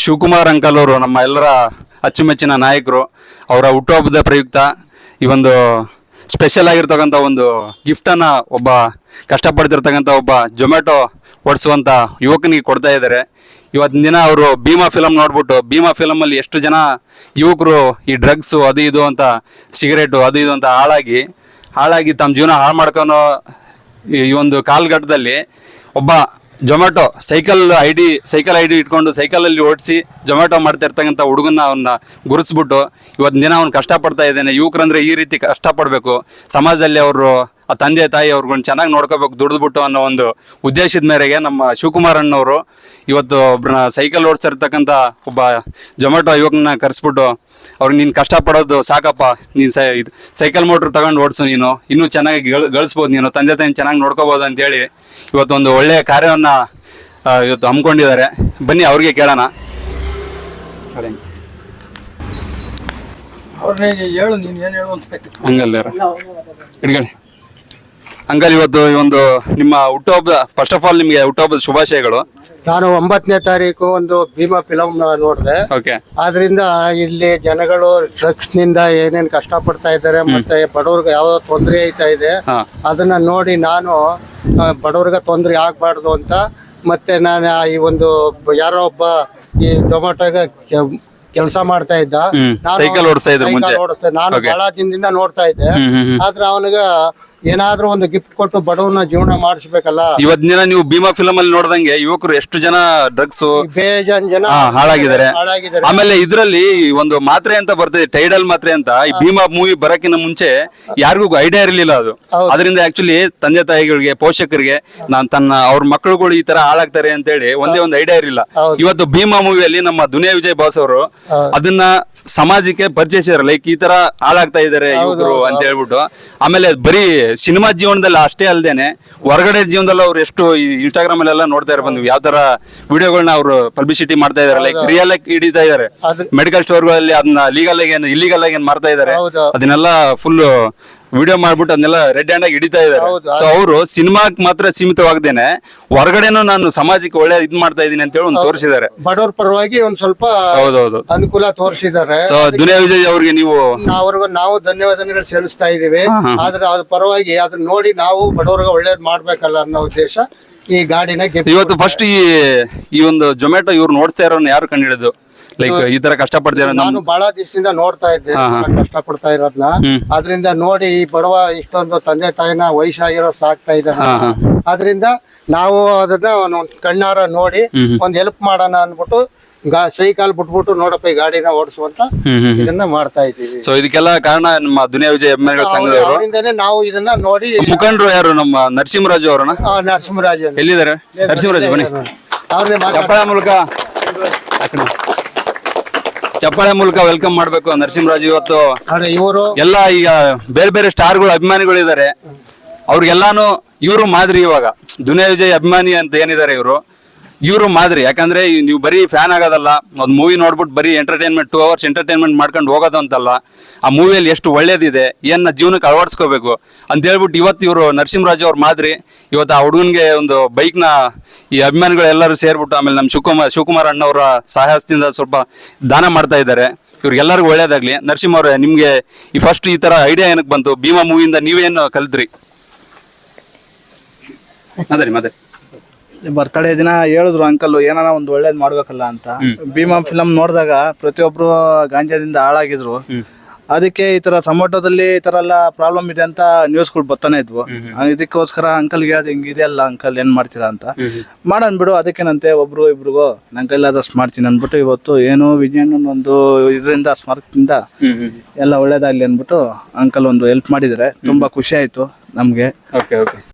Shivakumar uncle ಅವರು ನಮ್ಮ ಎಲ್ಲರ ಅಚ್ಚುಮೆಚ್ಚಿನ ನಾಯಕರು. ಅವರ ಹುಟ್ಟುಹಬ್ಬದ ಪ್ರಯುಕ್ತ ಈ ಒಂದು ಸ್ಪೆಷಲ್ ಆಗಿರ್ತಕ್ಕಂಥ ಒಂದು ಗಿಫ್ಟನ್ನು ಒಬ್ಬ ಕಷ್ಟಪಡ್ತಿರ್ತಕ್ಕಂಥ ಒಬ್ಬ ಜೊಮ್ಯಾಟೊ ಓಡಿಸುವಂಥ ಯುವಕನಿಗೆ ಕೊಡ್ತಾ ಇದ್ದಾರೆ. ಇವತ್ತಿನ ದಿನ ಅವರು ಭೀಮಾ ಫಿಲಮ್ ನೋಡ್ಬಿಟ್ಟು, ಭೀಮಾ ಫಿಲಮಲ್ಲಿ ಎಷ್ಟು ಜನ ಯುವಕರು ಈ ಡ್ರಗ್ಸು ಅದು ಇದು ಅಂತ, ಸಿಗರೇಟು ಅದು ಇದು ಅಂತ ಹಾಳಾಗಿ ತಮ್ಮ ಜೀವನ ಹಾಳು ಮಾಡ್ಕೊಳೋ ಈ ಒಂದು ಕಾಲಘಟ್ಟದಲ್ಲಿ ಒಬ್ಬ ಜೊಮ್ಯಾಟೊ ಸೈಕಲ್ ಐ ಡಿ ಇಟ್ಕೊಂಡು ಸೈಕಲಲ್ಲಿ ಓಡಿಸಿ ಜೊಮ್ಯಾಟೊ ಮಾಡ್ತಾ ಇರ್ತಕ್ಕಂಥ ಹುಡುಗನ ಅವನ್ನ ಗುರುತಿಸ್ಬಿಟ್ಟು ಇವತ್ತಿನ ದಿನ ಅವ್ನು ಕಷ್ಟಪಡ್ತಾ ಇದ್ದಾನೆ. ಯುವಕರಂದ್ರೆ ಈ ರೀತಿ ಕಷ್ಟಪಡಬೇಕು, ಸಮಾಜದಲ್ಲಿ ಅವರು ಆ ತಂದೆ ತಾಯಿ ಅವ್ರುಗಳನ್ನ ಚೆನ್ನಾಗಿ ನೋಡ್ಕೋಬೇಕು ದುಡಿದ್ಬಿಟ್ಟು ಅನ್ನೋ ಒಂದು ಉದ್ದೇಶದ ಮೇರೆಗೆ ನಮ್ಮ ಶಿವಕುಮಾರ್ ಅಣ್ಣವರು ಇವತ್ತು ಒಬ್ಬರನ್ನ ಸೈಕಲ್ ಓಡಿಸಿರ್ತಕ್ಕಂಥ ಒಬ್ಬ ಜೊಮ್ಯಾಟೊ ಯುವಕನ ಕರೆಸ್ಬಿಟ್ಟು ಅವ್ರಿಗೆ ನೀನು ಕಷ್ಟಪಡೋದು ಸಾಕಪ್ಪ, ನೀನು ಸೈಕಲ್ ಮೋಟ್ರ್ ತಗೊಂಡು ಓಡಿಸು, ನೀನು ಇನ್ನೂ ಚೆನ್ನಾಗಿ ಗಳಿಸ್ಬೋದು, ನೀನು ತಂದೆ ತಾಯಿನ ಚೆನ್ನಾಗಿ ನೋಡ್ಕೋಬೋದು ಅಂತೇಳಿ ಇವತ್ತೊಂದು ಒಳ್ಳೆಯ ಕಾರ್ಯವನ್ನು ಇವತ್ತು ಹಮ್ಮಿಕೊಂಡಿದ್ದಾರೆ. ಬನ್ನಿ ಅವ್ರಿಗೆ ಕೇಳೋಣ. ಹಂಗಲ್ಲ ಹಿಡ್ಕೊಳ್ಳಿ ಅಂಕಲ್, ಇವತ್ತು ಈ ಒಂದು ನಿಮ್ಮ ಹುಟ್ಟುಹಬ್ಬ, ಫಸ್ಟ್ ಆಫ್ ಆಲ್ ನಿಮಗೆ ಹುಟ್ಟುಹಬ್ಬದ ಶುಭಾಶಯಗಳು. ನಾನು 9ನೇ ತಾರೀಕು ಒಂದು ಭೀಮಾ ಫಿಲಮ್ ನೋಡಿದೆ. ಆದ್ರಿಂದ ಇಲ್ಲಿ ಜನಗಳು ಡ್ರಗ್ಸ್ ನಿಂದ ಏನೇನ್ ಕಷ್ಟ ಪಡ್ತಾ ಇದ್ದಾರೆ, ಮತ್ತೆ ಬಡವ್ರಿಗೆ ಯಾವ ತೊಂದರೆ ಐತಾ ಇದೆ ಅದನ್ನ ನೋಡಿ ನಾನು ಬಡವ್ರಿಗೆ ತೊಂದರೆ ಆಗ್ಬಾರ್ದು ಅಂತ, ಮತ್ತೆ ನಾನು ಈ ಒಂದು ಯಾರೋ ಒಬ್ಬ ಈ ಟೊಮೆಟೊಗೆ ಕೆಲಸ ಮಾಡ್ತಾ ಇದ್ದ, ಸೈಕಲ್ ಓಡಿಸ್ತಾ ಇದ್ದೆ, ನಾನು ಬಹಳ ದಿನದಿಂದ ನೋಡ್ತಾ ಇದ್ದೆ. ಆದ್ರೆ ಅವನಿಗೆ ಏನಾದ್ರೂ ಒಂದು ಗಿಫ್ಟ್ ಕೊಟ್ಟು ಬಡವನ ಜೀವನ ಮಾಡಿಸ್ಬೇಕಲ್ಲ. ಇವತ್ತಿನ ದಿನ ನೀವು ಭೀಮಾ ಫಿಲಮ್ ಅಲ್ಲಿ ನೋಡ್ದಂಗೆ ಯುವಕರು ಎಷ್ಟು ಜನ ಡ್ರಗ್ಸ್ ಬೇಜಾನ್ ಜನ ಹಾಳಾಗಿದ್ದಾರೆ. ಆಮೇಲೆ ಇದ್ರಲ್ಲಿ ಒಂದು ಮಾತ್ರೆ ಅಂತ ಬರ್ತದೆ, ಟೈಡಲ್ ಮಾತ್ರೆ ಅಂತ. ಈ ಭೀಮಾ ಮೂವಿ ಬರಕ್ಕಿಂತ ಮುಂಚೆ ಯಾರಿಗೂ ಐಡಿಯಾ ಇರಲಿಲ್ಲ ಅದು. ಅದರಿಂದ ಆಕ್ಚುಲಿ ತಂದೆ ತಾಯಿಗಳಿಗೆ, ಪೋಷಕರಿಗೆ ಅವ್ರ ಮಕ್ಕಳುಗಳು ಈ ತರ ಹಾಳಾಗ್ತಾರೆ ಅಂತ ಹೇಳಿ ಒಂದೇ ಒಂದು ಐಡಿಯಾ ಇರಲಿಲ್ಲ. ಇವತ್ತು ಭೀಮಾ ಮೂವಿಯಲ್ಲಿ ನಮ್ಮ ದುನಿಯಾ ವಿಜಯ್ ಬಾಸ್ ಅವರು ಅದನ್ನ ಸಮಾಜಕ್ಕೆ ಪರಿಚಯಿಸಿದಾರೆ, ಲೈಕ್ ಈ ತರ ಹಾಳಾಗ್ತಾ ಇದಾರೆ ಯುವಕರು ಅಂತ ಹೇಳ್ಬಿಟ್ಟು. ಆಮೇಲೆ ಬರೀ ಸಿನಿಮಾ ಜೀವನದಲ್ಲಿ ಅಷ್ಟೇ ಅಲ್ದೇನೆ ಹೊರಗಡೆ ಜೀವನದಲ್ಲಿ ಅವ್ರು ಎಷ್ಟು ಇನ್ಸ್ಟಾಗ್ರಾಮ್ ಅಲ್ಲೆಲ್ಲ ನೋಡ್ತಾ ಇರೋ ಬಂದ್ವಿ, ಯಾವ ತರ ವಿಡಿಯೋಗಳನ್ನ ಅವರು ಪಬ್ಲಿಸಿಟಿ ಮಾಡ್ತಾ ಇದಾರೆ, ಲೈಕ್ ರಿಯಲ್ ಆಗಿ ಹಿಡಿತಾ ಇದಾರೆ. ಮೆಡಿಕಲ್ ಸ್ಟೋರ್ಗಳಲ್ಲಿ ಅದನ್ನ ಇಲ್ಲಿಗಲ್ ಆಗಿ ಏನ್ ಮಾಡ್ತಾ ಇದಾರೆ ಅದನ್ನೆಲ್ಲ ಫುಲ್ ವಿಡಿಯೋ ಮಾಡ್ಬಿಟ್ಟು ಅದನ್ನೆಲ್ಲ ರೆಡ್ ಹ್ಯಾಂಡ್ ಆಗಿ ಹಿಡಿತಾ ಇದಾರೆ. ಸೊ ಅವರು ಸಿನಿಮಾಕ್ ಮಾತ್ರ ಸೀಮಿತವಾಗದೇನೆ ಹೊರಗಡೆನೂ ನಾನು ಸಮಾಜಕ್ಕೆ ಒಳ್ಳೆ ಇದ್ ಮಾಡ್ತಾ ಇದೀನಿ ಅಂತ ಹೇಳಿ ಒಂದು ತೋರಿಸಿದ್ದಾರೆ. ಬಡವ್ರ ಪರವಾಗಿ ಒಂದ್ ಸ್ವಲ್ಪ ಅನುಕೂಲ ತೋರಿಸಿದ್ದಾರೆ. ಸೊ ದುನಿಯಾ ವಿಜಯ್ ಅವ್ರಿಗೆ ನಾವು ಧನ್ಯವಾದಗಳು ಸಲ್ಲಿಸ್ತಾ ಇದೀವಿ. ಆದ್ರೆ ಅದ್ರ ಪರವಾಗಿ ಅದನ್ನ ನೋಡಿ ನಾವು ಬಡವ್ರಿಗೆ ಒಳ್ಳೇದ್ ಮಾಡ್ಬೇಕಲ್ಲ ಅನ್ನೋ ಉದ್ದೇಶ ಈ ಗಾಡಿನ ಇವತ್ತು ಫಸ್ಟ್ ಈ ಒಂದು ಜೊಮ್ಯಾಟೊ ಇವ್ರು ನೋಡ್ತಾ ಇರೋನ್ನ ಯಾರು ಕಂಡು ಹಿಡಿದು, ಲೈಕ್ ಈ ತರ ಕಷ್ಟಪಡ್ತೀರ? ನಾನು ಬಹಳ ದಿವಸದಿಂದ ನೋಡ್ತಾ ಇದ್ದೆ ಕಷ್ಟ ಪಡ್ತಾ ಇರೋದ್ನ. ಅದ್ರಿಂದ ನೋಡಿ ಈ ಬಡವ ಇಷ್ಟೊಂದು ತಂದೆ ತಾಯಿನ ವಯಸ್ಸಾಗಿರೋ ಸಾಕ್ತಾ ಇದ್ದಾರೆ. ಅದ್ರಿಂದ ನಾವು ಅದನ್ನ ಕಣ್ಣಾರ ನೋಡಿ ಒಂದ್ ಹೆಲ್ಪ್ ಮಾಡೋಣ ಅನ್ಬಿಟ್ಟು ಸೈಕಲ್ ಬಿಟ್ಬಿಟ್ಟು ನೋಡಪ್ಪ ಈ ಗಾಡಿನ ಓಡಿಸುವಂತ ಇದನ್ನ ಮಾಡ್ತಾ ಇದ್ದೀವಿ. ಸೊ ಇದಕ್ಕೆಲ್ಲ ಕಾರಣ ನಮ್ಮ ದುನಿಯಾ ವಿಜಯ್ ಅಭಿಮಾನಿಗಳ ಸಂಘದವರು. ಅವರಿಂದನೇ ನಾವು ಇದನ್ನ ನೋಡಿ. ಮುಖಂಡರು ಯಾರು? ನಮ್ಮ ನರಸಿಂಹರಾಜು ಅವರನ್ನ. ನರಸಿಂಹರಾಜು ಎಲ್ಲಿದ್ದಾರೆ? ನರಸಿಂಹರಾಜು ಬನ್ನಿ. ಚಪ್ಪಾಳೆ ಮೂಲಕ ವೆಲ್ಕಮ್ ಮಾಡ್ಬೇಕು ನರಸಿಂಹರಾಜು. ಇವತ್ತು ಇವರು ಎಲ್ಲ ಈಗ ಬೇರೆ ಬೇರೆ ಸ್ಟಾರ್ಗಳು ಅಭಿಮಾನಿಗಳು ಇದ್ದಾರೆ, ಅವ್ರಿಗೆಲ್ಲಾನು ಇವರು ಮಾದರಿ. ಇವಾಗ ದುನಿಯಾ ವಿಜಯ್ ಅಭಿಮಾನಿ ಅಂತ ಏನಿದ್ದಾರೆ ಇವರು ಮಾದರಿ. ಯಾಕಂದ್ರೆ ನೀವು ಬರೀ ಫ್ಯಾನ್ ಆಗೋದಲ್ಲ, ಒಂದು ಮೂವಿ ನೋಡ್ಬಿಟ್ಟು ಬರೀ ಎಂಟರ್ಟೈನ್ಮೆಂಟ್ 2 hours ಎಂಟರ್ಟೈನ್ಮೆಂಟ್ ಮಾಡ್ಕೊಂಡು ಹೋಗೋದು ಅಂತಲ್ಲ, ಆ ಮೂವಿಯಲ್ಲಿ ಎಷ್ಟು ಒಳ್ಳೇದಿದೆ, ಏನ ಜೀವನಕ್ಕೆ ಅಳವಡಿಸ್ಕೋಬೇಕು ಅಂತ ಹೇಳ್ಬಿಟ್ಟು ಇವತ್ತು ಇವರು ನರಸಿಂಹರಾಜು ಅವ್ರ ಮಾದರಿ. ಇವತ್ತು ಆ ಹುಡುಗನ್ಗೆ ಒಂದು ಬೈಕ್ನ ಈ ಅಭಿಮಾನಿಗಳು ಎಲ್ಲರೂ ಸೇರ್ಬಿಟ್ಟು, ಆಮೇಲೆ ನಮ್ಮ ಶಿವಕುಮಾರ್ ಅಣ್ಣವರ ಸಹಾಯದಿಂದ ಸ್ವಲ್ಪ ದಾನ ಮಾಡ್ತಾ ಇದ್ದಾರೆ. ಇವ್ರಿಗೆಲ್ಲರಿಗೂ ಒಳ್ಳೇದಾಗ್ಲಿ. ನರಸಿಂಹ ಅವ್ರೆ, ನಿಮ್ಗೆ ಈ ಫಸ್ಟ್ ಈ ತರ ಐಡಿಯಾ ಏನಕ್ಕೆ ಬಂತು? ಭೀಮಾ ಮೂವಿಯಿಂದ ನೀವೇನು ಕಲ್ತ್ರಿ? ಮತ್ತೆ ಬರ್ತಡೇ ದಿನ ಹೇಳಿದ್ರು ಅಂಕಲ್ ಏನಾನ ಒಂದು ಒಳ್ಳೇದ್ ಮಾಡ್ಬೇಕಲ್ಲ ಅಂತ. ಭೀಮಾ ಫಿಲಮ್ ನೋಡಿದಾಗ ಪ್ರತಿಯೊಬ್ರು ಗಾಂಜಾದಿಂದ ಹಾಳಾಗಿದ್ರು. ಅದಕ್ಕೆ ಈ ತರ ಟೊಮೆಟೊದಲ್ಲಿ ಈ ತರ ಎಲ್ಲ ಪ್ರಾಬ್ಲಮ್ ಇದೆ ಅಂತ ನ್ಯೂಸ್ಗಳು ಬರ್ತಾನೆ ಇದ್ವು. ಇದಕ್ಕೋಸ್ಕರ ಅಂಕಲ್ಗೆ ಹೇಳ್ದೆ, ಹಿಂಗಿದೆ ಅಲ್ಲ ಅಂಕಲ್, ಏನ್ ಮಾಡ್ತೀರಾ ಅಂತ. ಮಾಡೋಣ ಬಿಡು, ಅದಕ್ಕೇನಂತೆ ಒಬ್ರು ಇಬ್ರಿಗೂ ನನ್ನ ಕೈಲಾದಷ್ಟು ಮಾಡ್ತೀನಿ ಅಂದ್ಬಿಟ್ಟು ಇವತ್ತು ಏನೋ ವಿಜಯನ ಒಂದು ಇದರಿಂದ ಸ್ಮಾರಕದಿಂದ ಎಲ್ಲ ಒಳ್ಳೇದಾಗ್ಲಿ ಅಂದ್ಬಿಟ್ಟು ಅಂಕಲ್ ಒಂದು ಹೆಲ್ಪ್ ಮಾಡಿದ್ರೆ ತುಂಬಾ ಖುಷಿ ಆಯ್ತು ನಮ್ಗೆ.